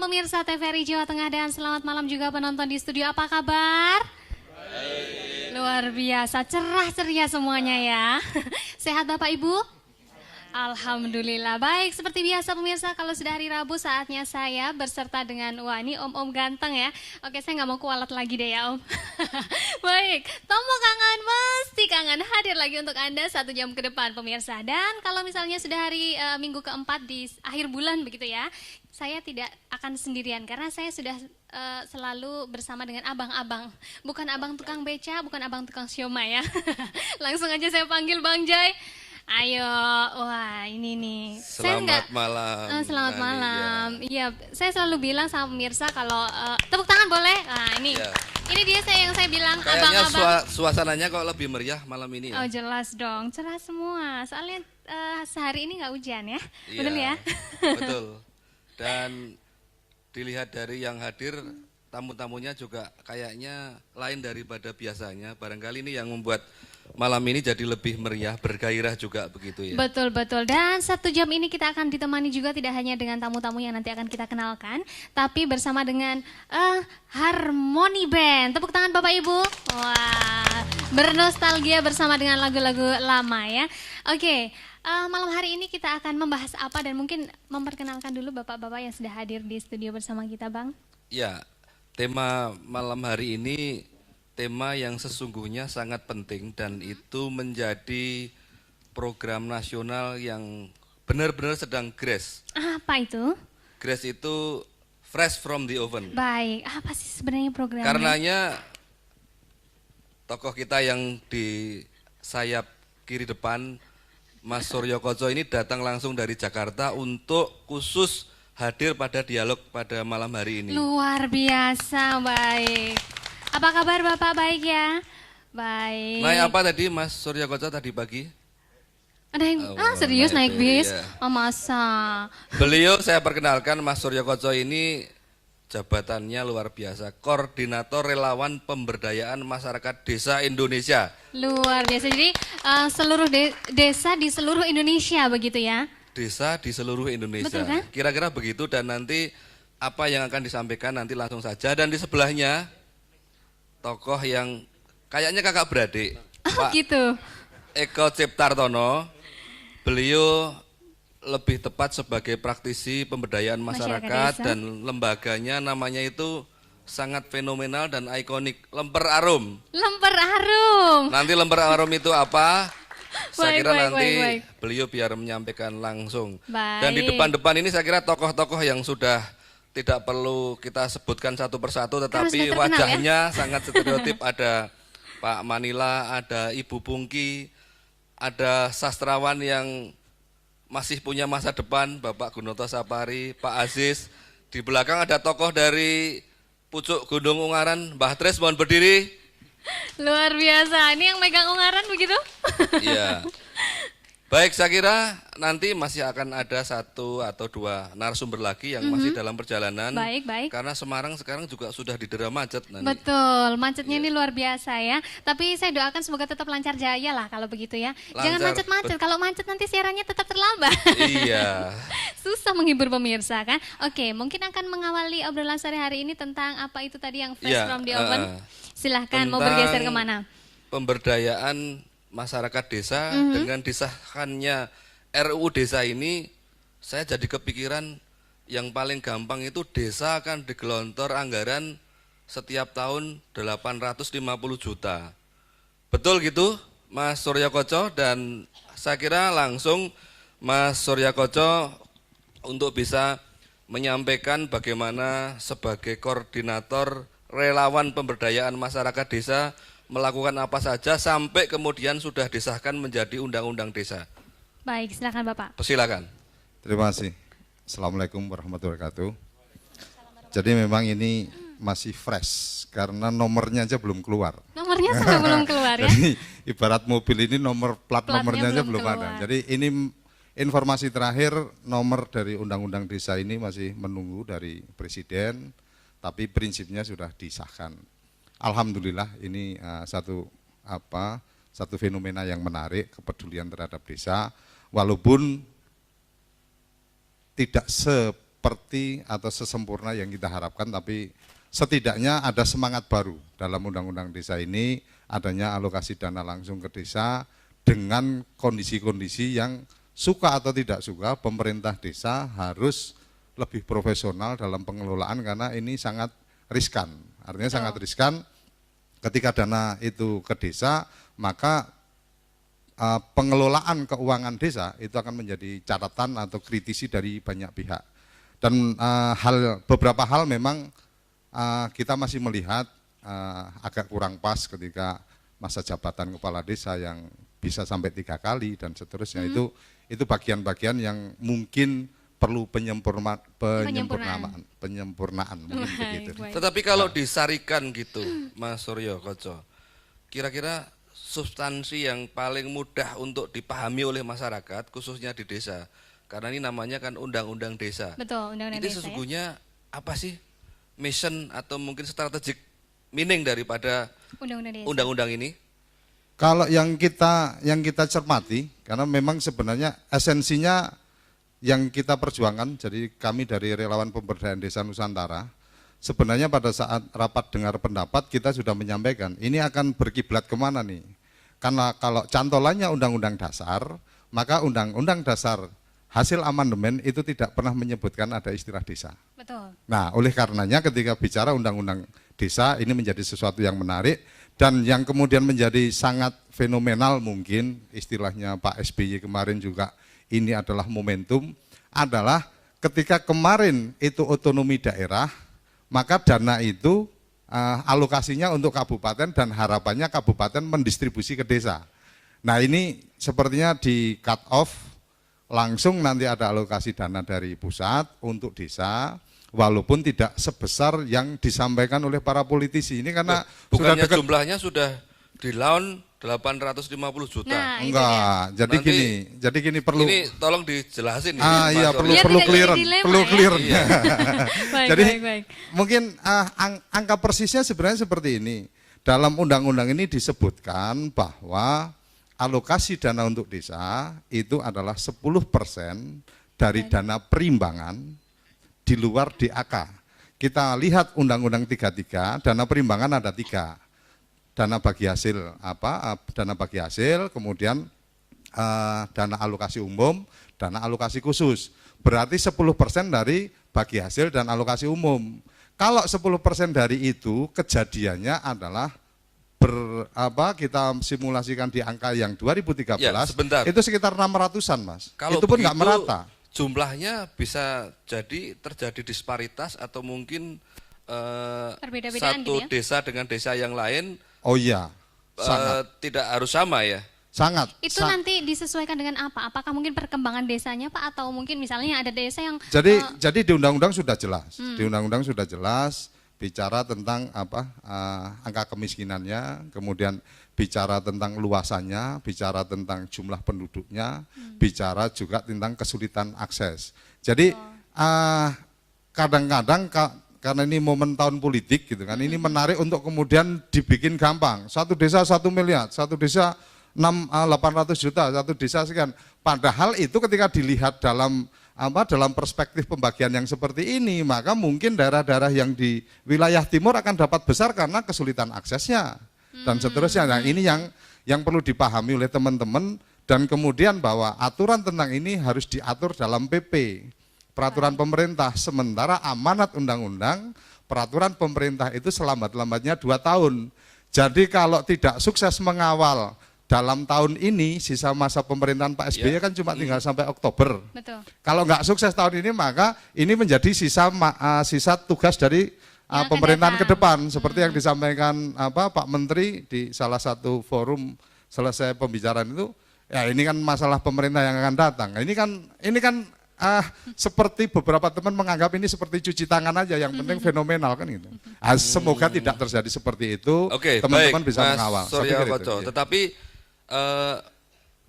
pemirsa TVRI Jawa Tengah dan selamat malam juga penonton di studio. Apa kabar? Baik. Luar biasa, cerah ceria semuanya ya. Sehat Bapak Ibu? Alhamdulillah. Baik, seperti biasa pemirsa, kalau sudah hari Rabu saatnya saya berserta dengan, wah ini om-om ganteng ya. Oke, saya nggak mau kualat lagi deh ya om. Baik, Tomo kangen, mesti kangen hadir lagi untuk Anda 1 jam ke depan pemirsa. Dan kalau misalnya sudah hari minggu keempat di akhir bulan begitu ya, saya tidak akan sendirian karena saya sudah selalu bersama dengan abang-abang. Bukan abang tukang beca, bukan abang tukang siomay ya. Langsung aja saya panggil Bang Jai. Ayo, wah ini nih. Selamat malam. Selamat malam. Iya, saya selalu bilang sama pemirsa kalau tepuk tangan boleh. Nah ini, ya. Ini dia yang saya bilang Kayaknya abang-abang. suasananya kok lebih meriah malam ini ya? Oh jelas dong, cerah semua. Soalnya sehari ini nggak hujan ya, Iya, betul ya? Betul. Dan dilihat dari yang hadir, tamu-tamunya juga kayaknya lain daripada biasanya. Barangkali ini yang membuat malam ini jadi lebih meriah, bergairah juga begitu ya. Betul, betul. Dan 1 jam ini kita akan ditemani juga tidak hanya dengan tamu-tamu yang nanti akan kita kenalkan, tapi bersama dengan Harmony Band. Tepuk tangan Bapak Ibu. Wah, bernostalgia bersama dengan lagu-lagu lama ya. Oke, malam hari ini kita akan membahas apa dan mungkin memperkenalkan dulu Bapak-Bapak yang sudah hadir di studio bersama kita Bang. Ya, tema malam hari ini tema yang sesungguhnya sangat penting dan itu menjadi program nasional yang benar-benar sedang grace. Apa itu? Grace itu fresh from the oven. Baik, apa sih sebenarnya programnya? Karenanya tokoh kita yang di sayap kiri depan, Mas Suryo Koco ini datang langsung dari Jakarta untuk khusus hadir pada dialog pada malam hari ini. Luar biasa, baik. Apa kabar Bapak, baik ya? Baik. Naik apa tadi Mas Suryo Koco tadi pagi? Ada yang, serius naik bis? Iya. Oh masa? Beliau saya perkenalkan Mas Suryo Koco ini jabatannya luar biasa, Koordinator Relawan Pemberdayaan Masyarakat Desa Indonesia. Luar biasa, jadi seluruh desa di seluruh Indonesia begitu ya? Desa di seluruh Indonesia. Betul kan? Kira-kira begitu dan nanti apa yang akan disampaikan nanti langsung saja. Dan di sebelahnya tokoh yang kayaknya kakak beradik, Oh Pak gitu? Eko Ciptartono. Beliau lebih tepat sebagai praktisi pemberdayaan masyarakat desa. dan lembaganya namanya itu sangat fenomenal dan ikonik, Lemper Arum. Lemper Arum. Nanti Lemper Arum itu apa? Saya Baik, kira baik, nanti baik. beliau biar menyampaikan langsung. Baik. Dan di depan-depan ini saya kira tokoh-tokoh yang sudah tidak perlu kita sebutkan satu persatu, tetapi sudah terkenal, wajahnya sangat stereotip. Ada Pak Manila, ada Ibu Pungki, ada sastrawan yang masih punya masa depan, Bapak Gunoto Sapari, Pak Aziz. Di belakang ada tokoh dari pucuk Gunung Ungaran, Mbah Tres, mohon berdiri. Luar biasa, ini yang megang ungaran begitu? Iya. Baik, saya kira nanti masih akan ada 1 atau 2 narasumber lagi yang masih dalam perjalanan. Baik, baik. Karena Semarang sekarang juga sudah didera macet nanti. Betul, macetnya ini luar biasa ya. Tapi saya doakan semoga tetap lancar jaya lah kalau begitu ya. Jangan Lancar. macet-macet, kalau macet nanti siarannya tetap terlambat. Iya. Susah menghibur pemirsa kan. Oke, mungkin akan mengawali obrolan sore hari ini tentang apa itu tadi yang fresh Iya, from the oven. Silahkan mau tentang bergeser kemana? Pemberdayaan masyarakat desa dengan disahkannya RUU desa ini, saya jadi kepikiran yang paling gampang itu desa akan digelontor anggaran setiap tahun 850 juta. Betul gitu Mas Suryo Koco? Dan saya kira langsung Mas Suryo Koco untuk bisa menyampaikan bagaimana sebagai koordinator relawan pemberdayaan masyarakat desa melakukan apa saja sampai kemudian sudah disahkan menjadi undang-undang desa. Baik, silakan Bapak. Persilakan. Terima kasih. Assalamualaikum warahmatullahi wabarakatuh. Jadi memang ini masih fresh karena nomornya aja belum keluar. Nomornya sudah belum keluar ya? Jadi ibarat mobil ini nomor plat Platnya nomornya aja belum belum ada. keluar. Jadi ini informasi terakhir nomor dari undang-undang desa ini masih menunggu dari Presiden, tapi prinsipnya sudah disahkan. Alhamdulillah ini satu fenomena yang menarik, kepedulian terhadap desa, walaupun tidak seperti atau sesempurna yang kita harapkan, tapi setidaknya ada semangat baru dalam undang-undang desa ini, adanya alokasi dana langsung ke desa dengan kondisi-kondisi yang suka atau tidak suka pemerintah desa harus lebih profesional dalam pengelolaan karena ini sangat riskan. Artinya sangat riskan ketika dana itu ke desa, maka pengelolaan keuangan desa itu akan menjadi catatan atau kritisi dari banyak pihak. Dan beberapa hal memang kita masih melihat agak kurang pas ketika masa jabatan kepala desa yang bisa sampai 3 kali dan seterusnya. Itu bagian-bagian yang mungkin perlu penyempurnaan mungkin begitu. Tetapi kalau disarikan gitu, Mas Suryo Koco, kira-kira substansi yang paling mudah untuk dipahami oleh masyarakat, khususnya di desa, karena ini namanya kan undang-undang desa. Betul, undang-undang Ini desa. sesungguhnya apa sih mission atau mungkin strategic meaning daripada Undang-undang desa. undang-undang ini? Kalau yang kita cermati, karena memang sebenarnya esensinya yang kita perjuangkan, jadi kami dari Relawan Pemberdayaan Desa Nusantara, sebenarnya pada saat rapat dengar pendapat kita sudah menyampaikan, ini akan berkiblat kemana nih? Karena kalau cantolannya undang-undang dasar, maka undang-undang dasar hasil amandemen itu tidak pernah menyebutkan ada istilah desa. Betul. Nah, oleh karenanya ketika bicara undang-undang desa ini menjadi sesuatu yang menarik dan yang kemudian menjadi sangat fenomenal mungkin istilahnya Pak SBY kemarin juga ini adalah momentum adalah ketika kemarin itu otonomi daerah, maka dana itu alokasinya untuk kabupaten dan harapannya kabupaten mendistribusi ke desa. Nah ini sepertinya di cut off, langsung nanti ada alokasi dana dari pusat untuk desa, walaupun tidak sebesar yang disampaikan oleh para politisi. Ini karena bukannya sudah jumlahnya sudah di laun 850 juta. Nah, itu enggak, jadi gini perlu. Ini tolong dijelasin ini. Iya Mas perlu Suryo. Biar tidak clear, jadi dilema perlu ya. clear. Baik, Jadi baik. mungkin angka persisnya sebenarnya seperti ini. Dalam undang-undang ini disebutkan bahwa alokasi dana untuk desa itu adalah 10% dari dana perimbangan di luar DAK. Kita lihat Undang-Undang 33, dana perimbangan ada 3. Dana bagi hasil dana bagi hasil, kemudian dana alokasi umum, dana alokasi khusus. Berarti 10% dari bagi hasil dan alokasi umum. Kalau 10% dari itu kejadiannya adalah kita simulasikan di angka yang 2013 Ya, sebentar. itu sekitar 600-an Mas. Kalau itu pun nggak begitu, merata. jumlahnya bisa jadi terjadi disparitas atau mungkin Perbeda-bedaan satu gitu ya? desa dengan desa yang lain Oh iya, sangat. tidak harus sama ya. Sangat. Itu nanti disesuaikan dengan apa? Apakah mungkin perkembangan desanya Pak atau mungkin misalnya ada desa yang Jadi di undang-undang sudah jelas. Di undang-undang sudah jelas bicara tentang angka kemiskinannya, kemudian bicara tentang luasannya, bicara tentang jumlah penduduknya, bicara juga tentang kesulitan akses. Jadi kadang-kadang karena ini momen tahun politik gitu kan, ini menarik untuk kemudian dibikin gampang. Satu desa 1 miliar, satu desa 800 juta, satu desa sekian. Padahal itu ketika dilihat dalam perspektif pembagian yang seperti ini, maka mungkin daerah-daerah yang di wilayah timur akan dapat besar karena kesulitan aksesnya dan seterusnya. Nah, ini yang perlu dipahami oleh teman-teman dan kemudian bahwa aturan tentang ini harus diatur dalam PP, peraturan pemerintah. Sementara amanat undang-undang, peraturan pemerintah itu selambat-lambatnya 2 tahun. Jadi kalau tidak sukses mengawal dalam tahun ini, sisa masa pemerintahan Pak SBY kan cuma tinggal sampai Oktober. betul. Kalau nggak sukses tahun ini, maka ini menjadi sisa tugas dari Yang pemerintahan akan ke depan. Seperti yang disampaikan Pak Menteri di salah satu forum selesai pembicaraan itu, ya ini kan masalah pemerintah yang akan datang. Ini kan seperti beberapa teman menganggap ini seperti cuci tangan aja, yang penting fenomenal kan gitu. Semoga tidak terjadi seperti itu. Oke, teman-teman baik, bisa Mas mengawal. Saya Suryo pikir itu, Koco. iya. Tetapi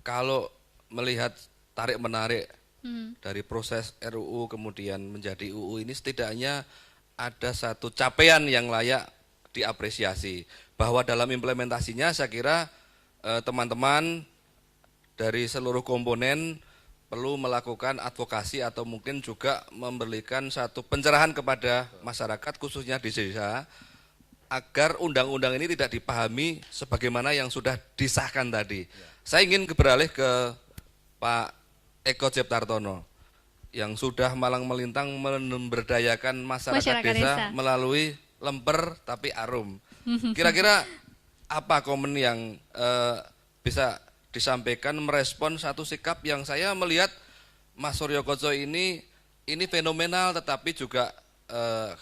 kalau melihat tarik menarik dari proses RUU kemudian menjadi UU ini, setidaknya ada satu capaian yang layak diapresiasi, bahwa dalam implementasinya saya kira teman-teman dari seluruh komponen perlu melakukan advokasi atau mungkin juga memberikan satu pencerahan kepada masyarakat khususnya di desa agar undang-undang ini tidak dipahami sebagaimana yang sudah disahkan tadi. Saya ingin beralih ke Pak Eko Ciptartono yang sudah malang melintang memberdayakan masyarakat desa melalui lemper tapi arum. Kira-kira apa komen yang bisa disampaikan merespon satu sikap yang saya melihat Mas Suryo Koco ini fenomenal tetapi juga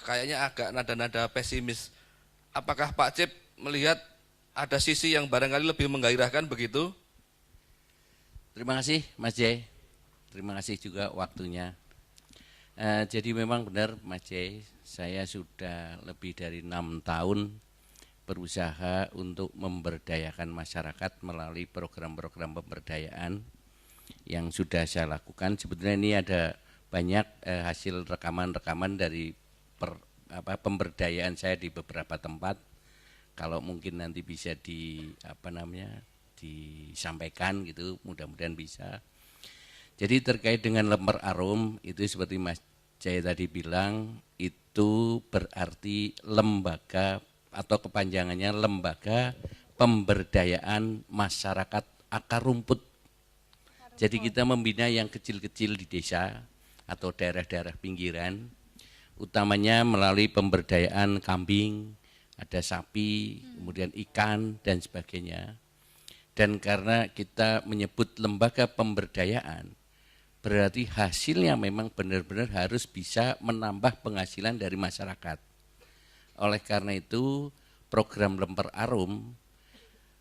kayaknya agak nada-nada pesimis. Apakah Pak Cip melihat ada sisi yang barangkali lebih menggairahkan begitu? Terima kasih Mas Jai. Terima kasih juga waktunya. Jadi memang benar Mas Jai, saya sudah lebih dari 6 tahun berusaha untuk memberdayakan masyarakat melalui program-program pemberdayaan yang sudah saya lakukan. Sebetulnya ini ada banyak hasil rekaman-rekaman dari pemberdayaan saya di beberapa tempat. Kalau mungkin nanti bisa disampaikan gitu, mudah-mudahan bisa. Jadi terkait dengan lemper arum itu seperti Mas Jaya tadi bilang, itu berarti lembaga atau kepanjangannya Lembaga Pemberdayaan Masyarakat Akar Rumput. Jadi kita membina yang kecil-kecil di desa atau daerah-daerah pinggiran, utamanya melalui pemberdayaan kambing, ada sapi, kemudian ikan dan sebagainya. Dan karena kita menyebut lembaga pemberdayaan, berarti hasilnya memang benar-benar harus bisa menambah penghasilan dari masyarakat. Oleh karena itu program lemper arum,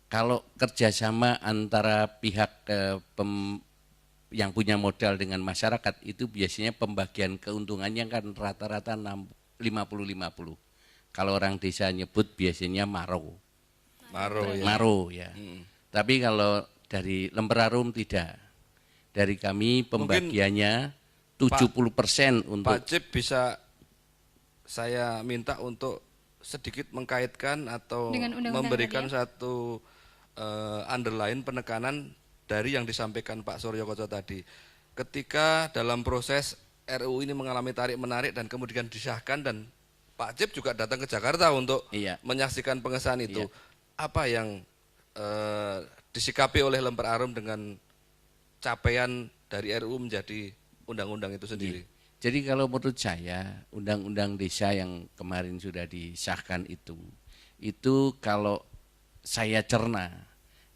kalau kerjasama antara pihak yang punya modal dengan masyarakat itu biasanya pembagian keuntungannya kan rata-rata 50-50. Kalau orang desa nyebut biasanya maro. Maro ya. Tapi kalau dari lemper arum tidak. Dari kami pembagiannya 70% untuk. Pak Cip bisa saya minta untuk sedikit mengkaitkan atau memberikan satu underline penekanan dari yang disampaikan Pak Suryo Koco tadi. Ketika dalam proses RUU ini mengalami tarik-menarik dan kemudian disahkan dan Pak Cip juga datang ke Jakarta untuk menyaksikan pengesahan itu. Apa yang disikapi oleh lemper arum dengan capaian dari RUU menjadi undang-undang itu sendiri? Jadi kalau menurut saya undang-undang desa yang kemarin sudah disahkan itu kalau saya cerna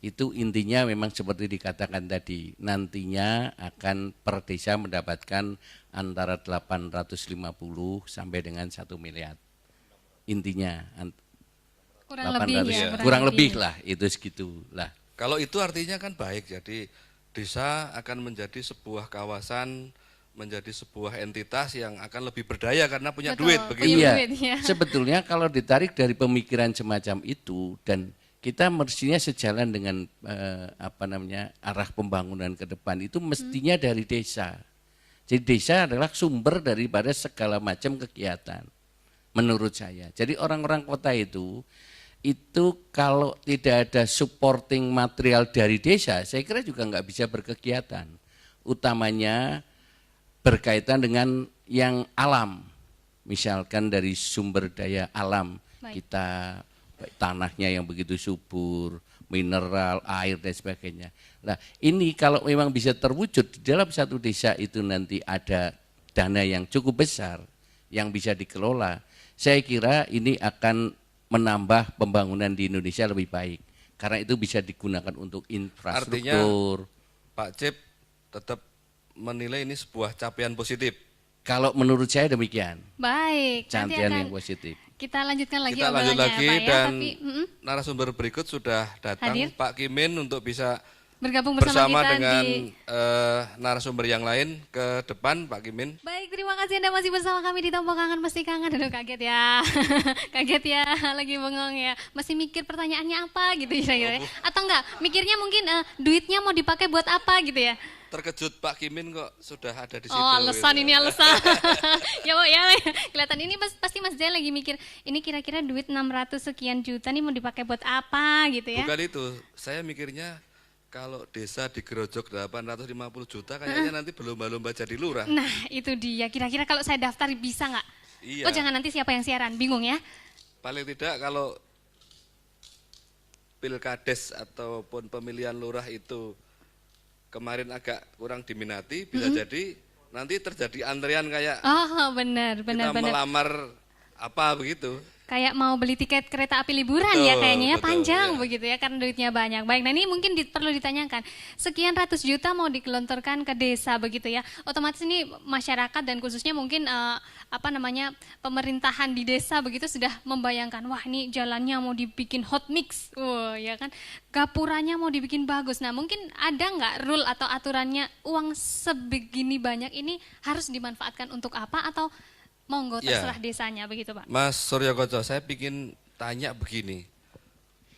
itu intinya memang seperti dikatakan tadi, nantinya akan per desa mendapatkan antara 850 sampai dengan 1 miliar. Intinya kurang lebih lah itu segitu lah. Kalau itu artinya kan baik, jadi desa akan menjadi sebuah kawasan, menjadi sebuah entitas yang akan lebih berdaya karena punya duit begitu. Iya. Sebetulnya kalau ditarik dari pemikiran semacam itu dan kita mestinya sejalan dengan arah pembangunan ke depan itu mestinya dari desa. Jadi desa adalah sumber daripada segala macam kegiatan menurut saya. Jadi orang-orang kota itu kalau tidak ada supporting material dari desa, saya kira juga nggak bisa berkegiatan. Utamanya berkaitan dengan yang alam, misalkan dari sumber daya alam. Kita tanahnya yang begitu subur, mineral, air dan sebagainya. Nah ini kalau memang bisa terwujud di dalam satu desa itu nanti ada dana yang cukup besar yang bisa dikelola, saya kira ini akan menambah pembangunan di Indonesia lebih baik. Karena itu bisa digunakan untuk infrastruktur. Artinya Pak Cip tetap menilai ini sebuah capaian positif. Kalau menurut saya demikian. Baik. Capaian yang positif. Kita lanjutkan lagi Kita lanjut lagi Pak, dan Tapi, narasumber berikut sudah datang, hadir. Pak Kimin untuk bisa bergabung bersama kita dengan di narasumber yang lain ke depan, Pak Kimin. Baik, terima kasih Anda masih bersama kami di Tombol Kangen. Mesti kangen, aduh kaget ya. Kaget ya, lagi bengong ya. Masih mikir pertanyaannya apa gitu kira-kira. Atau enggak, mikirnya mungkin duitnya mau dipakai buat apa gitu ya. Terkejut Pak Kimin kok sudah ada di situ. Oh alasan gitu. Ini alasan. Ya Pak ya, kelihatan ini pasti Mas Jaya lagi mikir, ini kira-kira duit 600 sekian juta nih mau dipakai buat apa gitu ya. Bukan itu, saya mikirnya Kalau desa digerojok 850 juta kayaknya nanti berlomba-lomba jadi lurah. Nah, itu dia. Kira-kira kalau saya daftar bisa nggak? Iya. Oh, jangan nanti siapa yang siaran, bingung ya? Paling tidak kalau pilkades ataupun pemilihan lurah itu kemarin agak kurang diminati, bisa jadi nanti terjadi antrian kayak Oh, benar, benar, kita benar. melamar apa begitu. Kayak mau beli tiket kereta api liburan ya Betul, kayaknya ya, betul, panjang ya. begitu ya karena duitnya banyak. Baik, nah ini mungkin perlu ditanyakan, sekian ratus juta mau digelontorkan ke desa begitu ya, otomatis ini masyarakat dan khususnya mungkin pemerintahan di desa begitu sudah membayangkan, wah ini jalannya mau dibikin hot mix, wah ya kan, gapuranya mau dibikin bagus. Nah mungkin ada nggak rule atau aturannya uang sebegini banyak ini harus dimanfaatkan untuk apa atau monggo Ya. terserah desanya begitu Pak? Mas Suryo Koco, saya ingin tanya begini.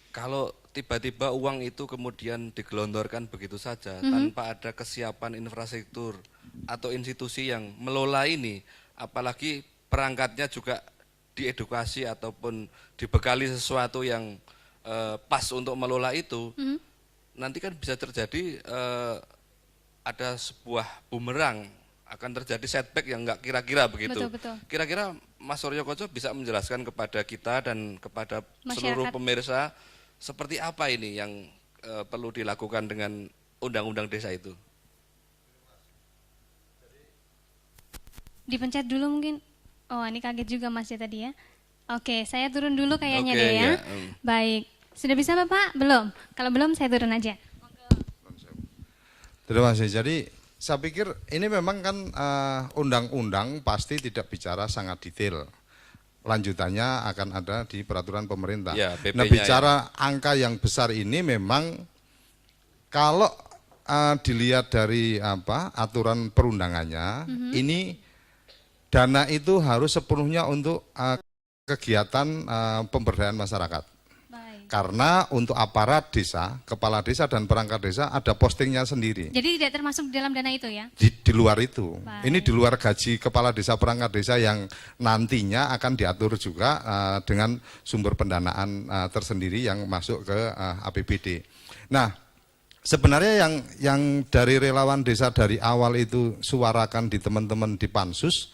Kalau tiba-tiba uang itu kemudian digelontorkan begitu saja tanpa ada kesiapan infrastruktur atau institusi yang melola ini, apalagi perangkatnya juga diedukasi ataupun dibekali sesuatu yang pas untuk melola itu, nanti kan bisa terjadi ada sebuah bumerang, akan terjadi setback yang nggak kira-kira begitu. Betul, betul. Kira-kira Mas Suryo Koco bisa menjelaskan kepada kita dan kepada seluruh Masyarakat. pemirsa seperti apa ini yang perlu dilakukan dengan undang-undang desa itu? Dipencet dulu mungkin. Oh, ini kaget juga Mas ya tadi ya. Oke, saya turun dulu kayaknya Oke, deh ya. ya, Baik. Sudah bisa Bapak? Belum? Kalau belum saya turun aja. Terima kasih. Jadi saya pikir ini memang kan undang-undang pasti tidak bicara sangat detail. Lanjutannya akan ada di peraturan pemerintah. Ya, PP-nya Nah, bicara angka yang besar ini memang kalau dilihat dari aturan perundangannya, ini dana itu harus sepenuhnya untuk kegiatan pemberdayaan masyarakat. Baik. Karena untuk aparat desa, kepala desa dan perangkat desa ada postingnya sendiri. Jadi tidak termasuk dalam dana itu ya? Di luar itu. Baik. Ini di luar gaji kepala desa perangkat desa yang nantinya akan diatur juga dengan sumber pendanaan tersendiri yang masuk ke APBD. Nah, sebenarnya yang dari relawan desa dari awal itu suarakan di teman-teman di Pansus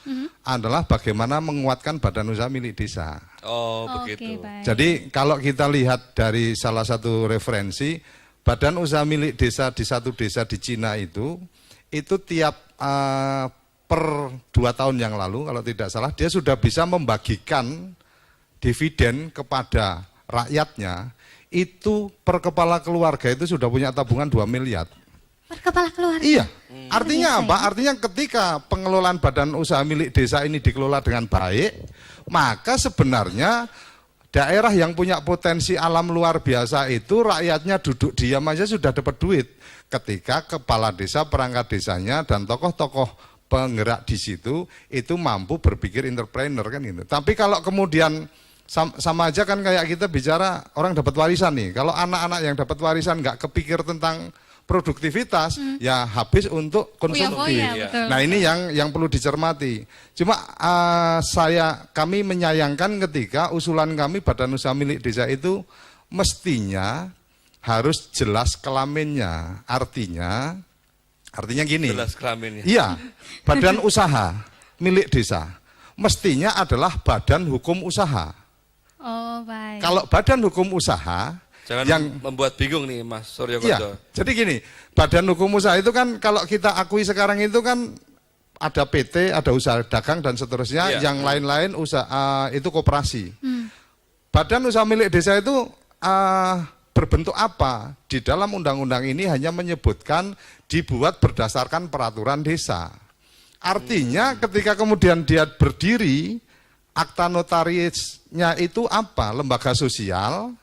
adalah bagaimana menguatkan badan usaha milik desa. Oh, Oke, begitu. baik. Jadi kalau kita lihat dari salah satu referensi, badan usaha milik desa di satu desa di Cina itu tiap per 2 tahun yang lalu kalau tidak salah dia sudah bisa membagikan dividen kepada rakyatnya itu per kepala keluarga itu sudah punya tabungan 2 miliar. Per kepala keluarga. Iya. Artinya biasa apa? Artinya ketika pengelolaan badan usaha milik desa ini dikelola dengan baik, maka sebenarnya daerah yang punya potensi alam luar biasa itu rakyatnya duduk diam aja sudah dapat duit. Ketika kepala desa, perangkat desanya dan tokoh-tokoh penggerak di situ itu mampu berpikir entrepreneur kan gitu. Tapi kalau kemudian sama aja kan kayak kita bicara orang dapat warisan nih. Kalau anak-anak yang dapat warisan nggak kepikir tentang produktivitas, ya habis untuk konsumsi. Uya-uya, betul. Nah ini yang perlu dicermati. Cuma kami menyayangkan ketika usulan kami badan usaha milik desa itu mestinya harus jelas kelaminnya. Artinya gini. Jelas kelaminnya. Iya, badan usaha milik desa mestinya adalah badan hukum usaha. Oh, baik. Kalau badan hukum usaha Jangan yang membuat bingung nih Mas Suryo iya, Koco. jadi gini, badan hukum usaha itu kan kalau kita akui sekarang itu kan ada PT, ada usaha dagang dan seterusnya, Iya. yang lain-lain usaha itu koperasi. Badan usaha milik desa itu berbentuk apa? Di dalam undang-undang ini hanya menyebutkan dibuat berdasarkan peraturan desa. Artinya ketika kemudian dia berdiri, akta notarisnya itu apa? Lembaga sosial,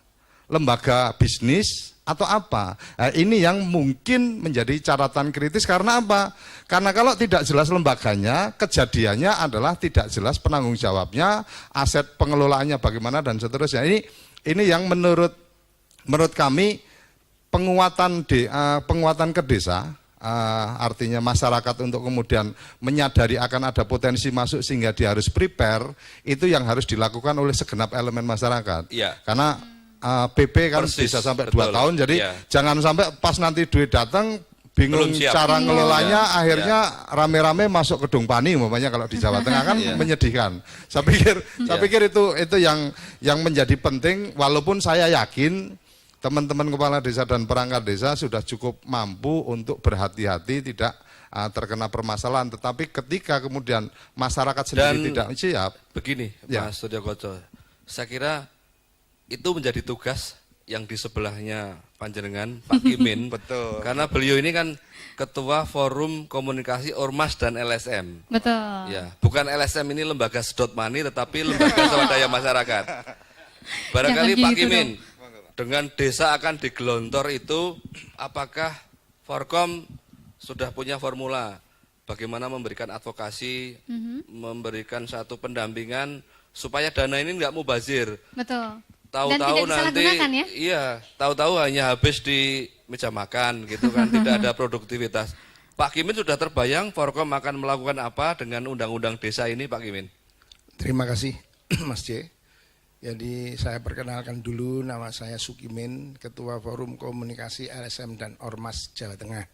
lembaga bisnis, atau apa? Nah, ini yang mungkin menjadi catatan kritis karena apa? Karena kalau tidak jelas lembaganya, kejadiannya adalah tidak jelas penanggung jawabnya, aset pengelolaannya bagaimana dan seterusnya. Ini yang menurut kami penguatan ke desa, artinya masyarakat untuk kemudian menyadari akan ada potensi masuk sehingga dia harus prepare, itu yang harus dilakukan oleh segenap elemen masyarakat. Iya. Karena PP kan Persis, bisa sampai betul. 2 tahun, jadi Iya. jangan sampai pas nanti duit datang bingung Belum siap. cara ngelolanya, Iya. akhirnya rame-rame masuk Gedung Pani umpamanya kalau di Jawa Tengah kan menyedihkan. Saya pikir itu yang menjadi penting, walaupun saya yakin teman-teman kepala desa dan perangkat desa sudah cukup mampu untuk berhati-hati tidak terkena permasalahan, tetapi ketika kemudian masyarakat sendiri tidak siap. Begini, Ya. Mas Surya Koco, saya kira itu menjadi tugas yang di sebelahnya panjenengan, Pak Kimin. Betul. Karena beliau ini kan Ketua Forum Komunikasi Ormas dan LSM. Betul. Ya, bukan LSM ini lembaga sedot money, tetapi lembaga swadaya masyarakat. Barangkali Jangan Pak gitu Kimin, dengan desa akan digelontor itu, apakah Forkom sudah punya formula bagaimana memberikan advokasi, memberikan satu pendampingan supaya dana ini nggak mubazir. Betul. Tahu-tahu Dan tidak nanti, disalahgunakan ya? iya, tahu-tahu hanya habis di meja makan gitu kan, tidak ada produktivitas. Pak Kimin sudah terbayang Forkom akan melakukan apa dengan undang-undang desa ini, Pak Kimin? Terima kasih Mas J. Jadi saya perkenalkan dulu, nama saya Sukimin, Ketua Forum Komunikasi LSM dan Ormas Jawa Tengah.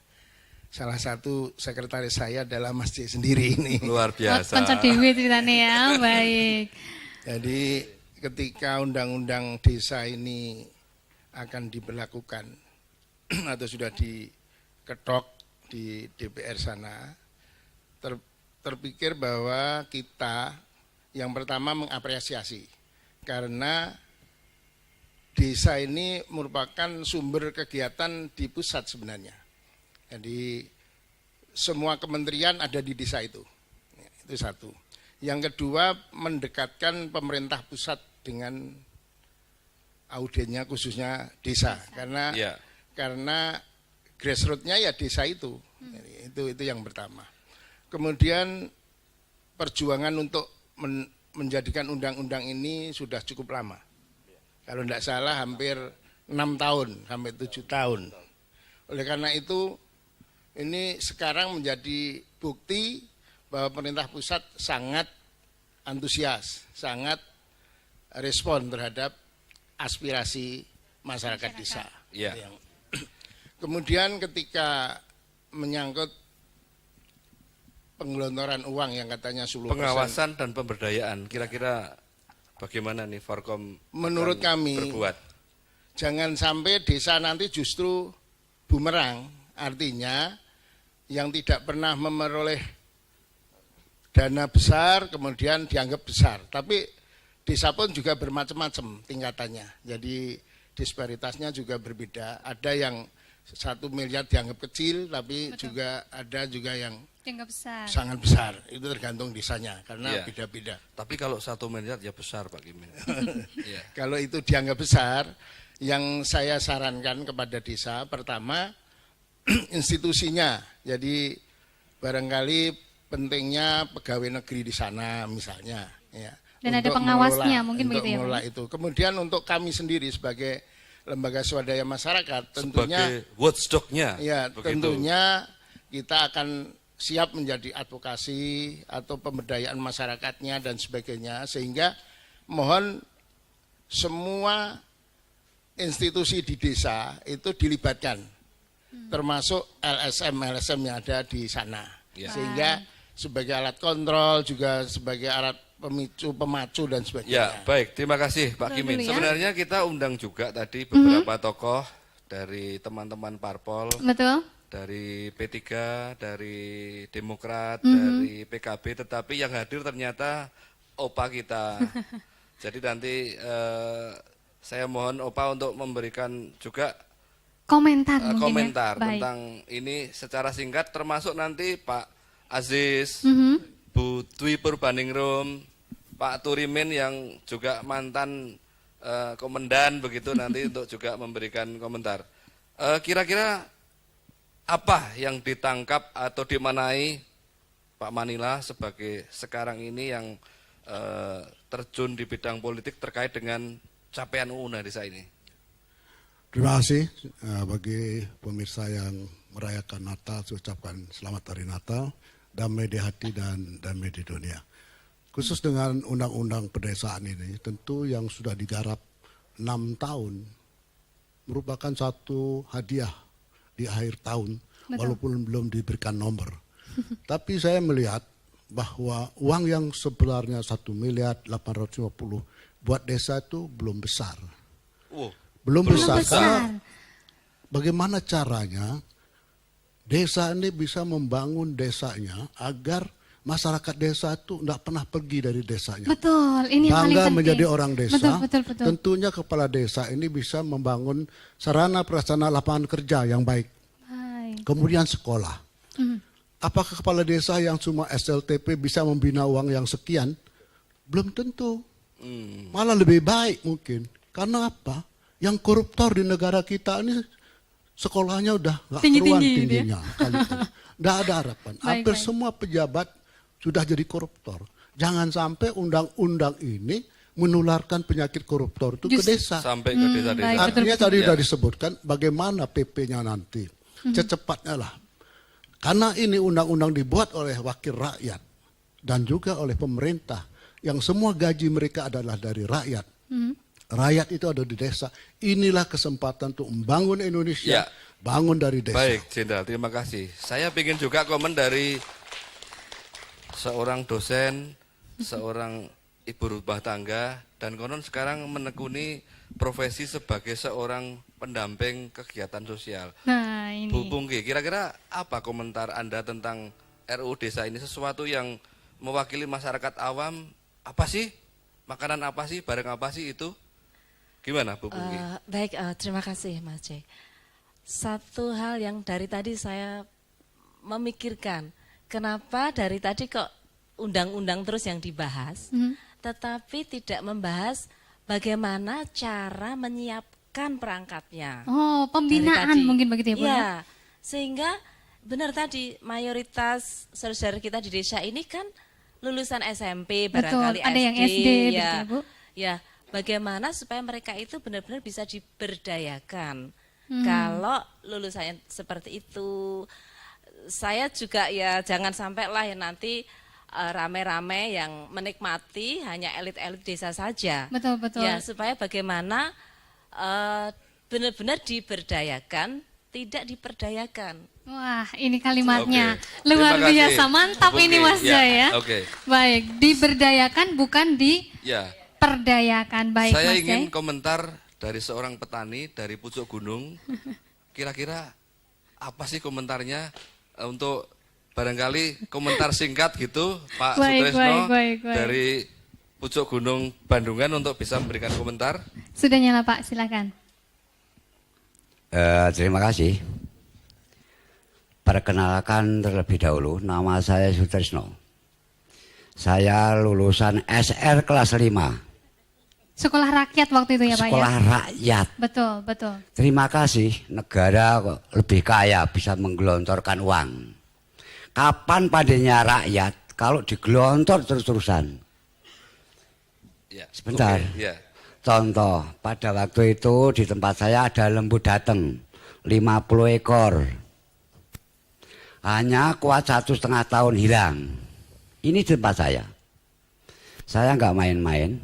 Salah satu sekretaris saya adalah Mas J sendiri ini. Luar biasa. Konco dewe ceritanya ya, baik. Jadi ketika undang-undang desa ini akan diberlakukan atau sudah diketok di DPR sana, terpikir bahwa kita yang pertama mengapresiasi karena desa ini merupakan sumber kegiatan di pusat sebenarnya. Jadi semua kementerian ada di desa itu satu. Yang kedua, mendekatkan pemerintah pusat dengan audiennya khususnya desa, karena Ya. karena grassroots-nya ya desa itu. Jadi, itu yang pertama. Kemudian perjuangan untuk menjadikan undang-undang ini sudah cukup lama. Kalau tidak salah hampir 6 tahun sampai 7 tahun. Oleh karena itu ini sekarang menjadi bukti bahwa pemerintah pusat sangat antusias, sangat respon terhadap aspirasi masyarakat desa. Ya. Kemudian ketika menyangkut penggelontoran uang yang katanya 10%. Pengawasan dan pemberdayaan, kira-kira bagaimana nih Forkom Menurut akan kami, berbuat? Jangan sampai desa nanti justru bumerang, artinya yang tidak pernah memperoleh dana besar kemudian dianggap besar. Tapi desa pun juga bermacam-macam tingkatannya. Jadi disparitasnya juga berbeda. Ada yang 1 miliar dianggap kecil, tapi Betul. juga ada juga yang Dianggap besar. sangat besar. Itu tergantung desanya karena Iya. beda-beda. Tapi kalau 1 miliar ya besar, Pak Kimin. Ya. Kalau itu dianggap besar, yang saya sarankan kepada desa pertama institusinya. Jadi barangkali pentingnya pegawai negeri di sana misalnya, ya. Dan ada Untuk pengawasnya, mengelola- mungkin untuk begitu ya, mengelola Pak? itu. Kemudian untuk kami sendiri sebagai lembaga swadaya masyarakat, tentunya Sebagai watchdog-nya. ya begitu. tentunya kita akan siap menjadi advokasi atau pemberdayaan masyarakatnya dan sebagainya, sehingga mohon semua institusi di desa itu dilibatkan, termasuk LSM yang ada di sana, Ya. sehingga sebagai alat kontrol juga sebagai alat pemacu dan Ya, sebagainya. baik. Terima kasih Pak Betul Kimin. dulu ya. Sebenarnya kita undang juga tadi beberapa tokoh dari teman-teman parpol, Betul. dari P3, dari Demokrat, dari PKB, tetapi yang hadir ternyata OPA kita. Jadi nanti saya mohon OPA untuk memberikan juga Komentar mungkin komentar ya. Baik. tentang ini secara singkat, termasuk nanti Pak Aziz, Bu Dwi Purbaningrum, Pak Turimin yang juga mantan komandan begitu nanti untuk juga memberikan komentar. Kira-kira apa yang ditangkap atau dimanai Pak Manila sebagai sekarang ini yang terjun di bidang politik terkait dengan capaian UU Desa ini? Terima kasih bagi pemirsa yang merayakan Natal, saya ucapkan selamat hari Natal, damai di hati dan damai di dunia. Khusus dengan undang-undang pedesaan ini, tentu yang sudah digarap 6 tahun merupakan satu hadiah di akhir tahun, walaupun belum diberikan nomor. Tapi saya melihat bahwa uang yang sebenarnya 1.850.000 buat desa itu belum besar. Belum besar. Karena bagaimana caranya desa ini bisa membangun desanya agar masyarakat desa itu tidak pernah pergi dari desanya. Betul, ini yang paling Bangga penting. menjadi orang desa. Betul. Tentunya kepala desa ini bisa membangun sarana prasarana lapangan kerja yang baik. Kemudian sekolah. Apakah kepala desa yang cuma SLTP bisa membina uang yang sekian? Belum tentu. Malah lebih baik mungkin. Karena apa? Yang koruptor di negara kita ini sekolahnya udah nggak keruan tingginya. Nggak ada harapan. Hampir semua pejabat sudah jadi koruptor. Jangan sampai undang-undang ini menularkan penyakit koruptor itu ke desa. Sampai ke desa-desa. Artinya tadi sudah disebutkan bagaimana PP-nya nanti. Secepatnya lah. Karena ini undang-undang dibuat oleh wakil rakyat dan juga oleh pemerintah yang semua gaji mereka adalah dari rakyat. Rakyat itu ada di desa. Inilah kesempatan untuk membangun Indonesia, bangun dari desa. Baik, Jenderal, terima kasih. Saya ingin juga komen dari seorang dosen, seorang ibu rumah tangga, dan konon sekarang menekuni profesi sebagai seorang pendamping kegiatan sosial. Nah, ini. Bu Pungki, kira-kira apa komentar Anda tentang RUU Desa ini? Sesuatu yang mewakili masyarakat awam, apa sih? Makanan apa sih? Barang apa sih itu? Gimana Bu Pungki? Baik, terima kasih Mas J. Satu hal yang dari tadi saya memikirkan, kenapa dari tadi kok undang-undang terus yang dibahas, tetapi tidak membahas bagaimana cara menyiapkan perangkatnya. Oh, pembinaan mungkin begitu ya Bu? Iya, sehingga benar tadi mayoritas saudara kita di desa ini kan lulusan SMP, barangkali ada yang SD, ya, betul Bu? Ya, bagaimana supaya mereka itu benar-benar bisa diberdayakan. Kalau lulusannya seperti itu, saya juga ya jangan sampai lah ya nanti rame-rame yang menikmati hanya elit-elit desa saja. Betul. Ya, supaya bagaimana benar-benar diberdayakan, tidak diperdayakan. Wah, ini kalimatnya Oke. luar Terima kasih, biasa, mantap Bu ini Pungki. Mas Jaya ya. Oke. Baik, diberdayakan bukan Ya. diperdayakan. Baik Saya Mas ingin Jaya. komentar dari seorang petani dari Pucuk Gunung. Kira-kira apa sih komentarnya untuk barangkali komentar singkat gitu Pak Sutrisno baik. dari Pucuk Gunung Bandungan untuk bisa memberikan komentar. Sudah nyala Pak, silakan. Terima kasih. Perkenalkan terlebih dahulu, nama saya Sutrisno. Saya lulusan SR kelas 5. Sekolah rakyat waktu itu ya Pak Sekolah ya? rakyat. Betul. Terima kasih, negara kok lebih kaya bisa menggelontorkan uang. Kapan padanya rakyat kalau digelontor terus-terusan? Ya. Sebentar. Oke, ya. Contoh, pada waktu itu di tempat saya ada lembu datang, 50 ekor. Hanya kuat 1,5 tahun hilang. Ini di tempat saya. Saya nggak main-main.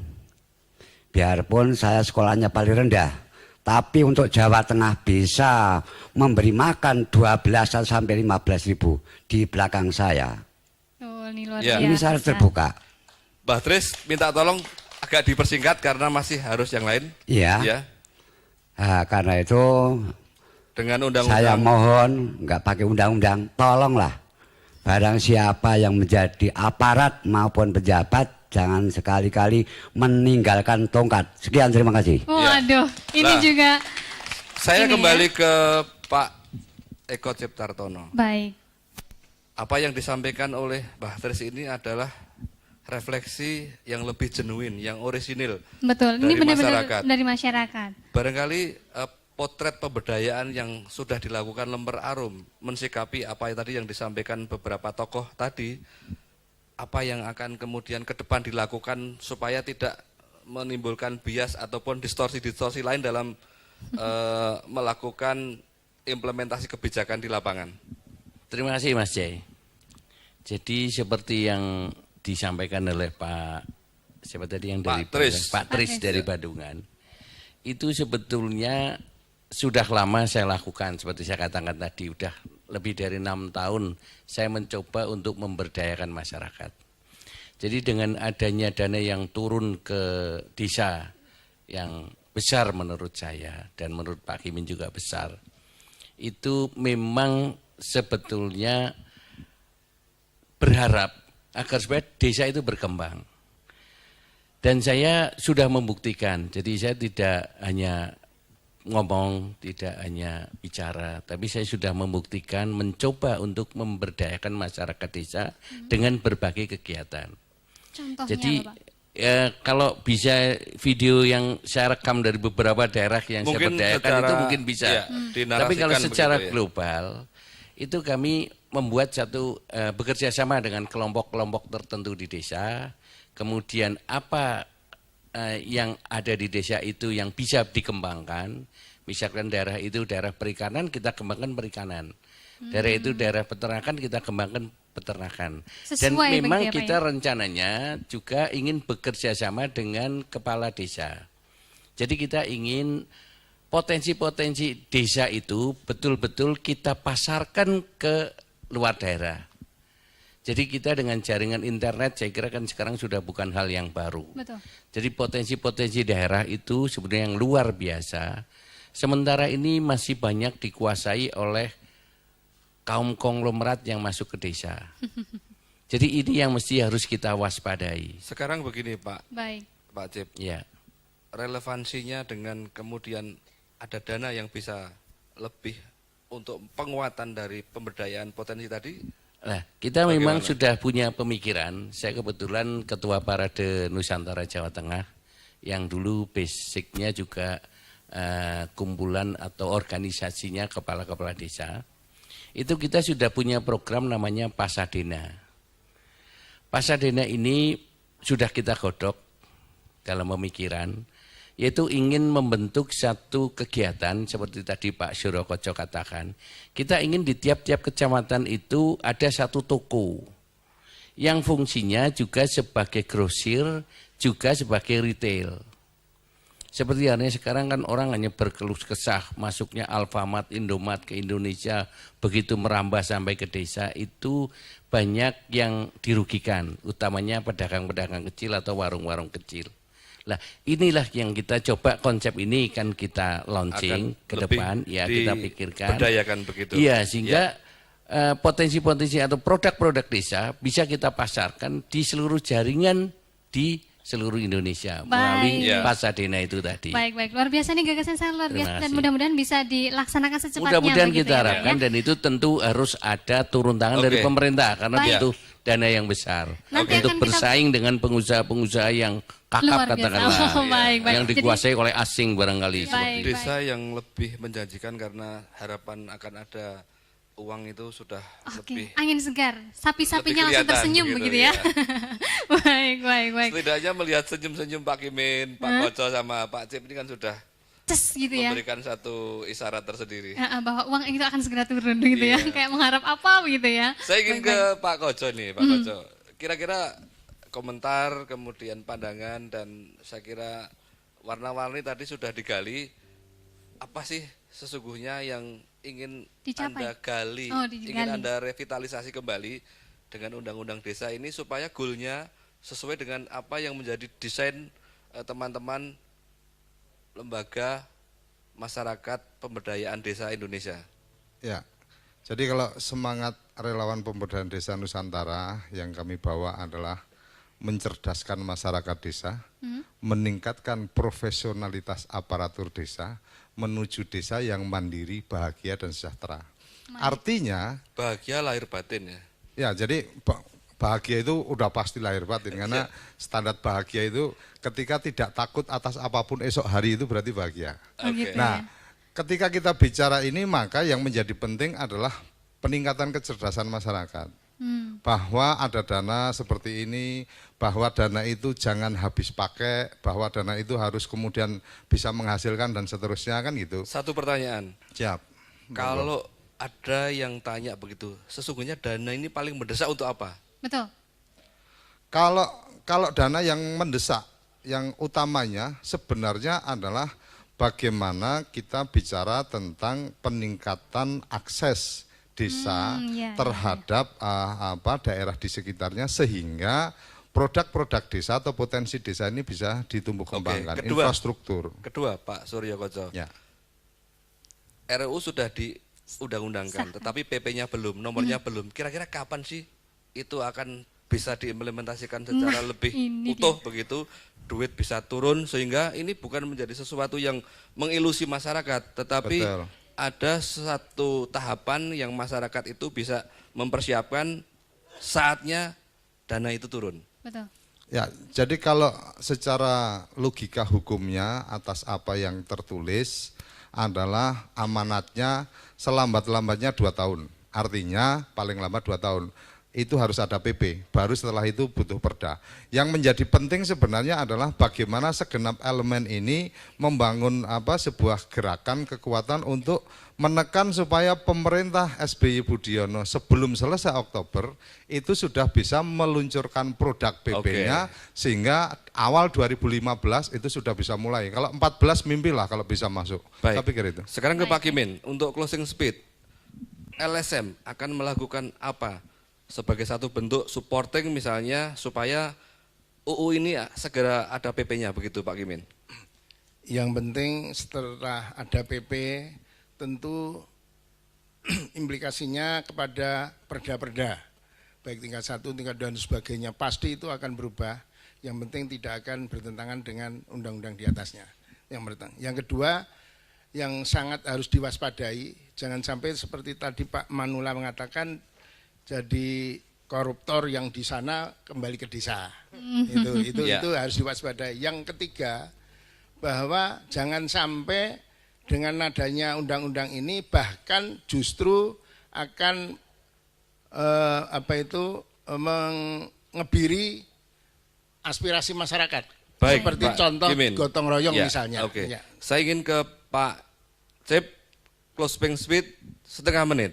Biarpun saya sekolahnya paling rendah. Tapi untuk Jawa Tengah bisa memberi makan 12 sampai 15 ribu di belakang saya. Oh, ini luar Ya. biasa. Ini saya terbuka. Mbak Tris minta tolong agak dipersingkat karena masih harus yang lain. Iya. Ya. Nah, karena itu Dengan saya undang-undang. mohon nggak pakai undang-undang, tolonglah barang siapa yang menjadi aparat maupun pejabat jangan sekali-kali meninggalkan tongkat. Sekian, terima kasih. Waduh, ini Nah, juga Saya ini kembali ya. ke Pak Eko Ciptartono. baik. Apa yang disampaikan oleh Mbah Tris ini adalah refleksi yang lebih genuine, yang orisinil. Betul, Dari ini benar-benar masyarakat. dari masyarakat. Barangkali potret pemberdayaan yang sudah dilakukan Lemper Arum mensikapi apa yang tadi yang disampaikan beberapa tokoh tadi, apa yang akan kemudian ke depan dilakukan supaya tidak menimbulkan bias ataupun distorsi-distorsi lain dalam melakukan implementasi kebijakan di lapangan. Terima kasih Mas Jai. Jadi seperti yang disampaikan oleh Pak siapa tadi yang dari Pak Tris. Pak Tris dari Bandungan. itu sebetulnya sudah lama saya lakukan, seperti saya katakan tadi, udah lebih dari 6 tahun saya mencoba untuk memberdayakan masyarakat. Jadi dengan adanya dana yang turun ke desa yang besar menurut saya dan menurut Pak Kimin juga besar, itu memang sebetulnya berharap agar supaya desa itu berkembang. Dan saya sudah membuktikan, jadi saya tidak hanya ngomong, tidak hanya bicara, tapi saya sudah membuktikan mencoba untuk memberdayakan masyarakat desa dengan berbagai kegiatan. Contohnya Jadi apa, Pak? kalau bisa video yang saya rekam dari beberapa daerah yang saya Mungkin berdayakan secara- itu mungkin bisa. ya, dinarasikan Tapi kalau secara begitu ya. global itu kami membuat satu bekerja sama dengan kelompok-kelompok tertentu di desa. Kemudian apa yang ada di desa itu yang bisa dikembangkan. Misalkan daerah itu daerah perikanan, kita kembangkan perikanan. Daerah itu daerah peternakan, kita kembangkan peternakan. Dan Sesuai memang begitu ya, Pak, kita rencananya juga ingin bekerja sama dengan kepala desa. Jadi kita ingin potensi-potensi desa itu betul-betul kita pasarkan ke luar daerah. Jadi kita dengan jaringan internet saya kira kan sekarang sudah bukan hal yang baru. Betul. Jadi potensi-potensi daerah itu sebenarnya yang luar biasa. Sementara ini masih banyak dikuasai oleh kaum konglomerat yang masuk ke desa. Jadi ini yang mesti harus kita waspadai. Sekarang begini Pak Baik. Cip, Ya. relevansinya dengan kemudian ada dana yang bisa lebih untuk penguatan dari pemberdayaan potensi tadi. Nah, kita memang Bagaimana? sudah punya pemikiran. Saya kebetulan Ketua Parade Nusantara Jawa Tengah yang dulu basicnya juga kumpulan atau organisasinya kepala-kepala desa. Itu kita sudah punya program namanya Pasadena. Pasadena ini sudah kita godok dalam pemikiran, yaitu ingin membentuk satu kegiatan seperti tadi Pak Surokojo katakan. Kita ingin di tiap-tiap kecamatan itu ada satu toko yang fungsinya juga sebagai grosir, juga sebagai retail. Seperti halnya sekarang kan orang hanya berkeluh kesah masuknya Alfamart, Indomaret ke Indonesia, begitu merambah sampai ke desa itu banyak yang dirugikan, utamanya pedagang-pedagang kecil atau warung-warung kecil. Nah, inilah yang kita coba konsep ini kan kita launching Akan ke lebih depan, ya kita pikirkan. diberdayakan begitu. Iya, sehingga potensi-potensi atau produk-produk desa bisa kita pasarkan di seluruh jaringan di seluruh Indonesia melalui Baik. Pasadena itu tadi. Baik, baik. Luar biasa nih gagasan saya luar Terima biasa dan kasih. mudah-mudahan bisa dilaksanakan secepatnya. Mudah-mudahan begitu kita ya, Pak, harapkan ya. dan itu tentu harus ada turun tangan Oke. dari pemerintah karena Baik. butuh dana yang besar Nanti untuk akan kita- bersaing dengan pengusaha-pengusaha yang kakap Luar biasa. katakanlah, Oh, baik, baik. yang Jadi- dikuasai oleh asing barangkali. Baik. Desa yang lebih menjanjikan karena harapan akan ada uang itu sudah Oke, lebih angin segar. Sapi-sapinya lebih langsung kelihatan tersenyum begitu ya. Baik, baik, baik. setidaknya melihat senyum-senyum Pak Kimin, Pak Koco sama Pak Cip ini kan sudah Ces gitu ya. memberikan satu isyarat tersendiri. Bahwa uang itu akan segera turun gitu ya. Iya. Kayak mengharap apa begitu ya. Saya ingin Baik, ke baik. Pak Koco nih, Pak Koco. Kira-kira komentar, kemudian pandangan, dan saya kira warna-warni tadi sudah digali. Apa sih sesungguhnya yang ingin Dicapai. Anda gali, Oh, digali. ingin Anda revitalisasi kembali dengan undang-undang desa ini supaya goalnya sesuai dengan apa yang menjadi desain teman-teman lembaga masyarakat pemberdayaan desa Indonesia. Ya, jadi kalau semangat relawan pemberdayaan desa Nusantara yang kami bawa adalah mencerdaskan masyarakat desa, meningkatkan profesionalitas aparatur desa, menuju desa yang mandiri, bahagia dan sejahtera. Artinya, Bahagia lahir batin ya. ya jadi bahagia itu udah pasti lahir batin karena standar bahagia itu ketika tidak takut atas apapun esok hari itu berarti bahagia. Oh, gitu Nah, ya. ketika kita bicara ini maka yang menjadi penting adalah peningkatan kecerdasan masyarakat. Bahwa ada dana seperti ini, bahwa dana itu jangan habis pakai, bahwa dana itu harus kemudian bisa menghasilkan dan seterusnya kan gitu. Satu pertanyaan, Siap. kalau ada yang tanya begitu, sesungguhnya dana ini paling mendesak untuk apa? Betul. Kalau dana yang mendesak, yang utamanya sebenarnya adalah bagaimana kita bicara tentang peningkatan akses desa terhadap daerah di sekitarnya, sehingga produk-produk desa atau potensi desa ini bisa ditumbuh kembangkan. Infrastruktur. Kedua, Pak Suryo Koco. Ya. RUU sudah diundang-undangkan, tetapi PP-nya belum, nomornya belum. Kira-kira kapan sih itu akan bisa diimplementasikan secara lebih utuh begitu, duit bisa turun, sehingga ini bukan menjadi sesuatu yang mengilusi masyarakat, tetapi ada satu tahapan yang masyarakat itu bisa mempersiapkan saatnya dana itu turun. Betul. Ya, jadi kalau secara logika hukumnya atas apa yang tertulis adalah amanatnya selambat-lambatnya 2 tahun. Artinya paling lambat 2 tahun. Itu harus ada PP, baru setelah itu butuh perda. Yang menjadi penting sebenarnya adalah bagaimana segenap elemen ini membangun sebuah gerakan kekuatan untuk menekan supaya pemerintah SBY Budiono sebelum selesai Oktober itu sudah bisa meluncurkan produk PP-nya, sehingga awal 2015 itu sudah bisa mulai. Kalau 14 mimpilah kalau bisa masuk. Saya pikir itu. Sekarang ke Pak Kimin, untuk closing speed, LSM akan melakukan apa sebagai satu bentuk supporting misalnya supaya UU ini segera ada PP-nya, begitu Pak Kimin? Yang penting setelah ada PP tentu implikasinya kepada perda-perda, baik tingkat 1, tingkat 2 dan sebagainya, pasti itu akan berubah. Yang penting tidak akan bertentangan dengan undang-undang di atasnya. Yang kedua, yang sangat harus diwaspadai, jangan sampai seperti tadi Pak Manula mengatakan, jadi koruptor yang di sana kembali ke desa. Itu harus diwaspadai. Yang ketiga, bahwa jangan sampai dengan adanya undang-undang ini bahkan justru akan mengebiri aspirasi masyarakat. Baik, seperti Pak contoh Kimin. gotong royong misalnya. Ya. Saya ingin ke Pak Cep, closing speed setengah menit.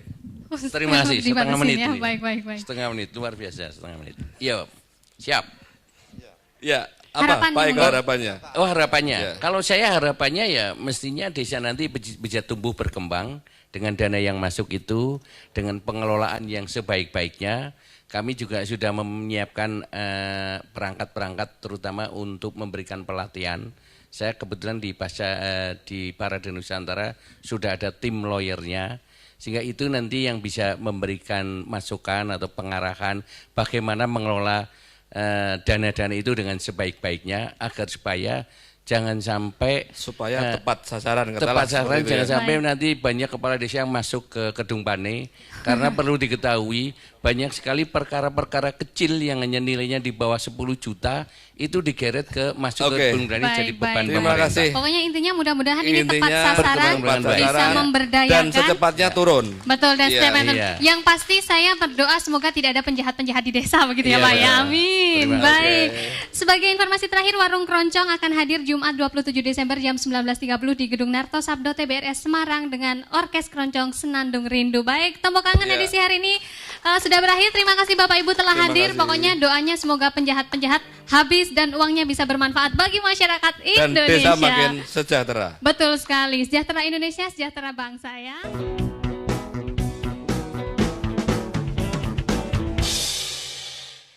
Terima kasih, setengah menit. Ya. Baik. Setengah menit, luar biasa, setengah menit. Iya, siap. Ya, apa Pak Eko harapannya? Oh, harapannya. Ya. Kalau saya harapannya ya mestinya desa nanti bisa tumbuh berkembang dengan dana yang masuk itu, dengan pengelolaan yang sebaik-baiknya. Kami juga sudah menyiapkan perangkat-perangkat terutama untuk memberikan pelatihan. Saya kebetulan di Parade Nusantara sudah ada tim lawyernya. Sehingga itu nanti yang bisa memberikan masukan atau pengarahan bagaimana mengelola dana-dana itu dengan sebaik-baiknya agar supaya jangan sampai tepat sasaran. Jangan sampai nanti banyak kepala desa yang masuk ke Kedung Pane, karena perlu diketahui banyak sekali perkara-perkara kecil yang hanya nilainya di bawah 10 juta itu digeret masuk ke Kedung Pane jadi beban Terima kasih. Pokoknya intinya mudah-mudahan ini tepat sasaran, bisa memberdayakan dan secepatnya turun. Betul, dan yang pasti saya berdoa semoga tidak ada penjahat-penjahat di desa begitu ya Pak ya. Amin. Baik. Sebagai informasi terakhir, Warung Keroncong akan hadir Jumat 27 Desember jam 19.30 di Gedung Narto Sabdo TBRS Semarang dengan Orkes Keroncong Senandung Rindu. Baik, Tembok Kangen edisi hari ini sudah berakhir. Terima kasih Bapak Ibu telah hadir. Pokoknya doanya semoga penjahat-penjahat habis dan uangnya bisa bermanfaat bagi masyarakat Indonesia. Dan desa makin sejahtera. Betul sekali. Sejahtera Indonesia, sejahtera bangsa ya.